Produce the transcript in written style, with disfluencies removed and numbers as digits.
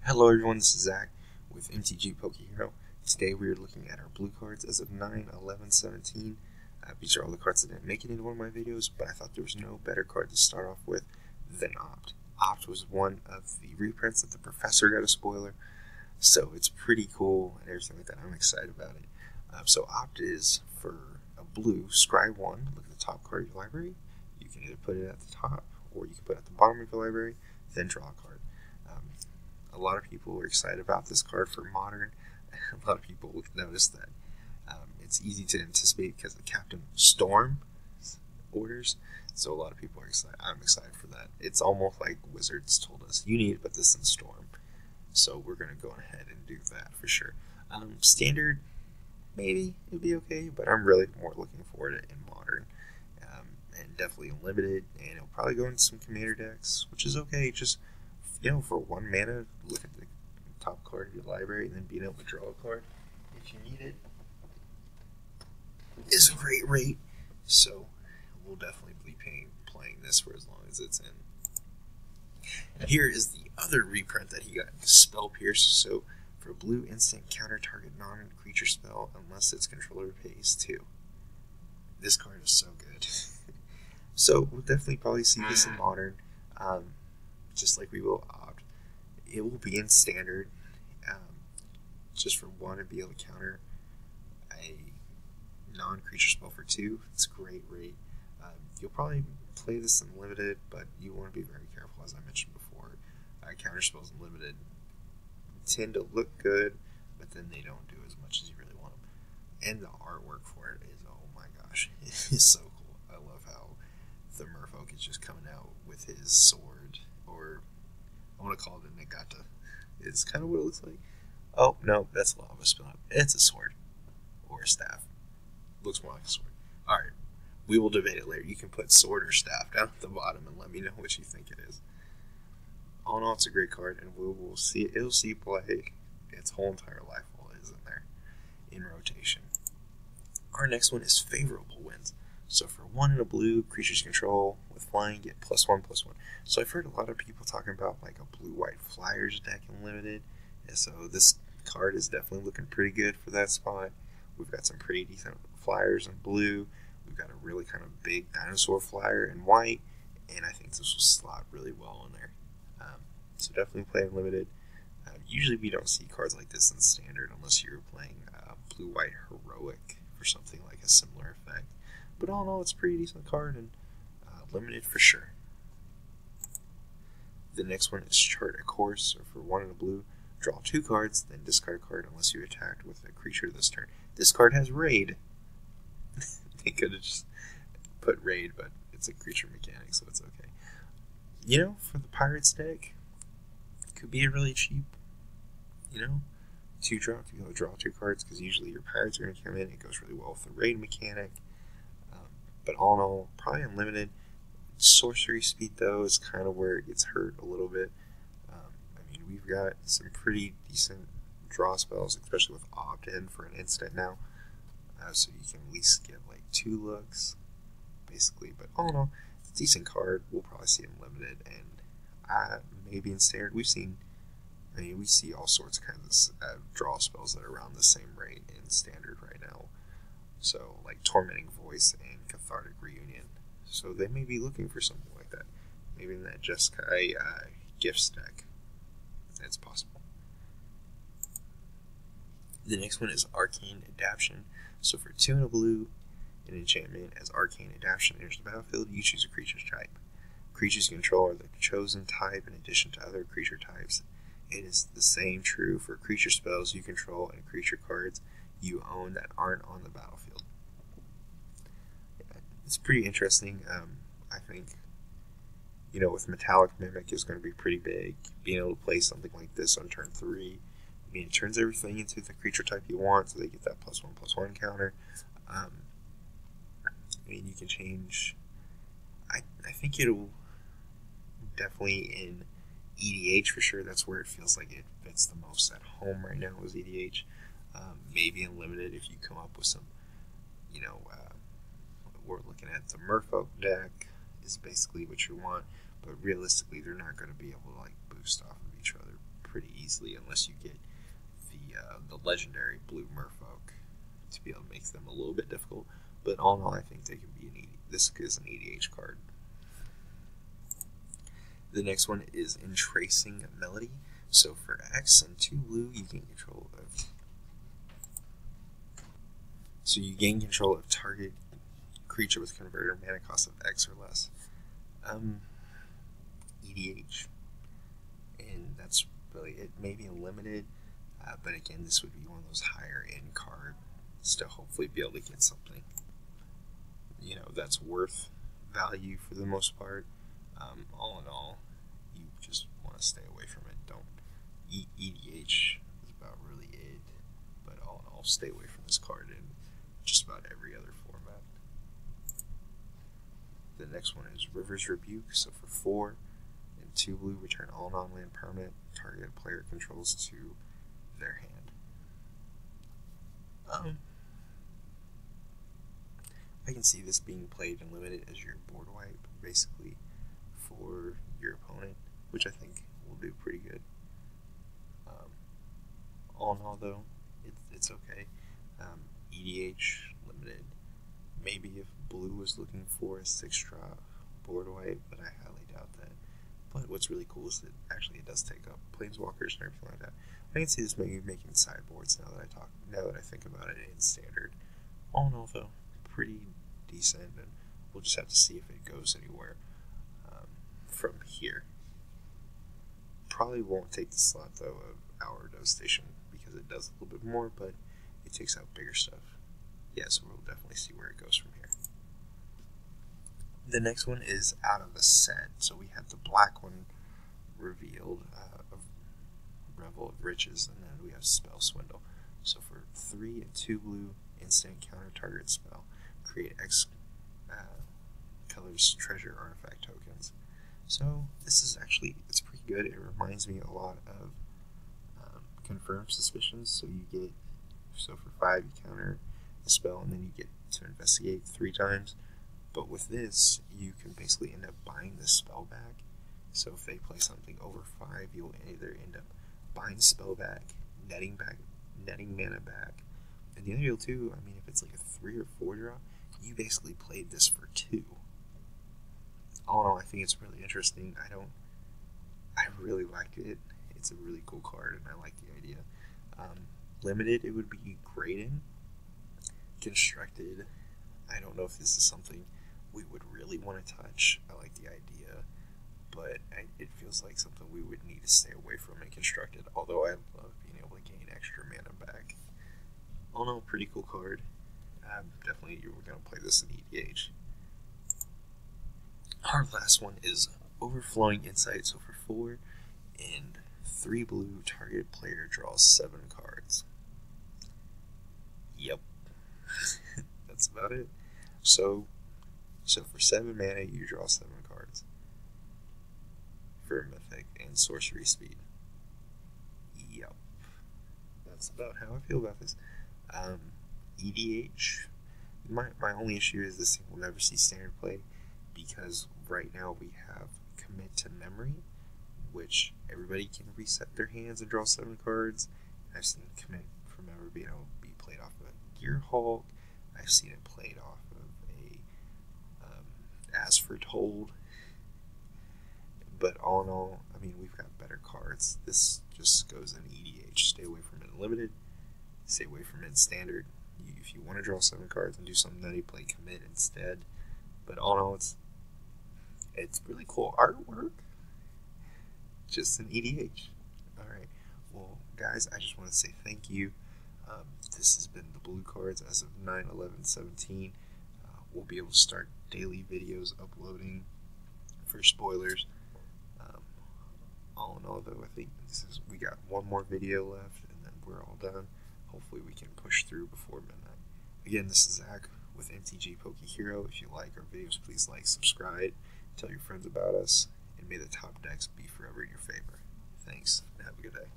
Hello everyone, this is Zach with MTG Poke Hero. Today we are looking at our blue cards as of 9/11/17. These are all the cards that didn't make it into one of my videos, but I thought there was no better card to start off with than Opt. Opt was one of the reprints that the Professor got a spoiler, so it's pretty cool and everything like that. I'm excited about it. So Opt is for a blue, scry 1, look at the top card of your library. You can either put it at the top or you can put it at the bottom of your library, then draw a card. A lot of people were excited about this card for Modern. A lot of people noticed that it's easy to anticipate because of Captain Storm orders. So a lot of people are excited. I'm excited for that. It's almost like Wizards told us, you need to put this in Storm. So we're going to go ahead and do that for sure. Standard, maybe it'd be okay, but I'm really more looking forward to it in Modern. And definitely in Limited, and it'll probably go into some Commander decks, which is okay. Just for 1 mana, look at the top card of your library and then being able to draw a card if you need it is a great rate. So we'll definitely be playing this for as long as it's in. Here is the other reprint that he got, Spell Pierce. So for blue, instant counter target non-creature spell unless its controller pays 2. This card is so good. So we'll definitely probably see this in Modern. Just like we will Opt. It will be in Standard, just for 1 to be able to counter a non-creature spell for 2. It's a great rate. You'll probably play this in Limited, but you want to be very careful, as I mentioned before. Counter spells in Limited tend to look good, but then they don't do as much as you really want them. And the artwork for it is, oh my gosh, it is so cool. I love how the Merfolk is just coming out with his sword, or I want to call it a Nagata. It's kind of what it looks like. Oh, no, that's lava spill. It's a sword. Or a staff. Looks more like a sword. Alright, we will debate it later. You can put sword or staff down at the bottom and let me know what you think it is. All in all, it's a great card, and we will see it. It'll see play its whole entire life while it is in there, in rotation. Our next one is Favorable Winds. So for 1 in a blue, creatures control with flying get +1/+1. So I've heard a lot of people talking about like a blue-white Flyers deck in Limited. And so this card is definitely looking pretty good for that spot. We've got some pretty decent Flyers in blue. We've got a really kind of big dinosaur Flyer in white. And I think this will slot really well in there. So definitely play in Limited. Usually we don't see cards like this in Standard unless you're playing blue-white Heroic for something like a similar effect. But all in all, it's a pretty decent card and Limited for sure. The next one is Chart a Course. So for 1 in a blue, draw 2 cards, then discard a card unless you attacked with a creature this turn. This card has Raid. They could have just put Raid, but it's a creature mechanic, so it's okay. For the Pirates deck, it could be really cheap. 2 drop to be able to draw 2 cards, because usually your Pirates are going to come in. It goes really well with the Raid mechanic. But all in all, probably unlimited. Sorcery speed, though, is kind of where it gets hurt a little bit. We've got some pretty decent draw spells, especially with Opt-in for an instant now. So you can at least get like 2 looks, basically. But all in all, it's a decent card. We'll probably see it in Limited, and maybe in Standard. We see all sorts of kinds of draw spells that are around the same rate in Standard right now. So, like Tormenting Voice and Cathartic Reunion. So they may be looking for something like that. Maybe in that Jeskai Gifts deck. That's possible. The next one is Arcane Adaption. So for 2 in a blue, an enchantment as Arcane Adaption enters the battlefield, you choose a creature's type. Creatures you control are the chosen type in addition to other creature types. It is the same true for creature spells you control and creature cards you own that aren't on the battlefield. It's pretty interesting. I think, with Metallic Mimic is going to be pretty big. Being able to play something like this on turn 3, it turns everything into the creature type you want, so they get that +1/+1 counter. You can change. I think it'll definitely in EDH for sure. That's where it feels like it fits the most at home right now is EDH. Maybe in Limited if you come up with some, we're looking at the Merfolk deck is basically what you want, but realistically they're not going to be able to boost off of each other pretty easily unless you get the legendary blue Merfolk to be able to make them a little bit difficult. But all in all, I think they can be this is an EDH card. The next one is Entracing Melody. So for X and 2 blue, you gain control of. So you gain control of target creature with converter mana cost of X or less. EDH, and that's really it. Maybe limited, but again, this would be one of those higher end cards to hopefully be able to get something, that's worth value for the most part. All in all, you just want to stay away from it. Don't EDH is about really it, but all in all, stay away from this card in just about every other format. The next one is River's Rebuke. So for 4 and 2 blue, return all non-land permanent target player controls to their hand. I can see this being played and limited as your board wipe, basically, for your opponent, which I think will do pretty good. All in all, though, it's okay. EDH limited. Maybe if blue was looking for a 6-drop board wipe, but I highly doubt that. But what's really cool is that actually it does take up planeswalkers and everything like that. I can see this maybe making sideboards now that I think about it in standard. All in all, though, pretty decent, and we'll just have to see if it goes anywhere from here. Probably won't take the slot though of our Devastation because it does a little bit more, but it takes out bigger stuff. Yeah, so we'll definitely see where it goes from here. The next one is out of the set. So we have the black one revealed of Revel of Riches, and then we have Spell Swindle. So for 3 and 2 blue, instant counter target spell, create X colors treasure artifact tokens. So this is actually, it's pretty good. It reminds me a lot of Confirmed Suspicions. So you get, so for 5 you counter the spell, and then you get to investigate 3 times. But with this, you can basically end up buying the spell back. So if they play something over 5, you'll either end up buying the spell back, netting mana back. And the other deal too, I mean, if it's like a 3 or 4 draw, you basically played this for 2. All in all, I think it's really interesting. I really like it. It's a really cool card, and I like the idea. Limited, it would be great in. Constructed, I don't know if this is something we would really want to touch. I like the idea, but it feels like something we would need to stay away from in Constructed, although I love being able to gain extra mana back. All in all, pretty cool card. Definitely you were going to play this in EDH. Our last one is Overflowing Insight. So for 4 and 3 blue, target player draws 7 cards. Yep. That's about it. So for 7 mana, you draw 7 cards. For Mythic and Sorcery Speed. Yep. That's about how I feel about this. EDH, my only issue is this thing will never see standard play, because right now we have Commit to Memory, which everybody can reset their hands and draw 7 cards. I've seen Commit from Memory being able to be played off of a Gearhulk. I've seen it played off of a As Foretold. But all in all, I mean, we've got better cards. This just goes in EDH. Stay away from it in Limited. Stay away from it in Standard. If you want to draw 7 cards and do something nutty, play Commit instead. But all in all, it's really cool artwork. Just an EDH. Alright, well guys, I just want to say thank you. This has been the Blue Cards as of 9/11/17. We'll be able to start daily videos uploading for spoilers. All in all, though, I think we got one more video left, and then we're all done. Hopefully we can push through before midnight. Again, this is Zach with MTG Poke Hero. If you like our videos, please like, subscribe, tell your friends about us, and may the top decks be forever in your favor. Thanks, and have a good day.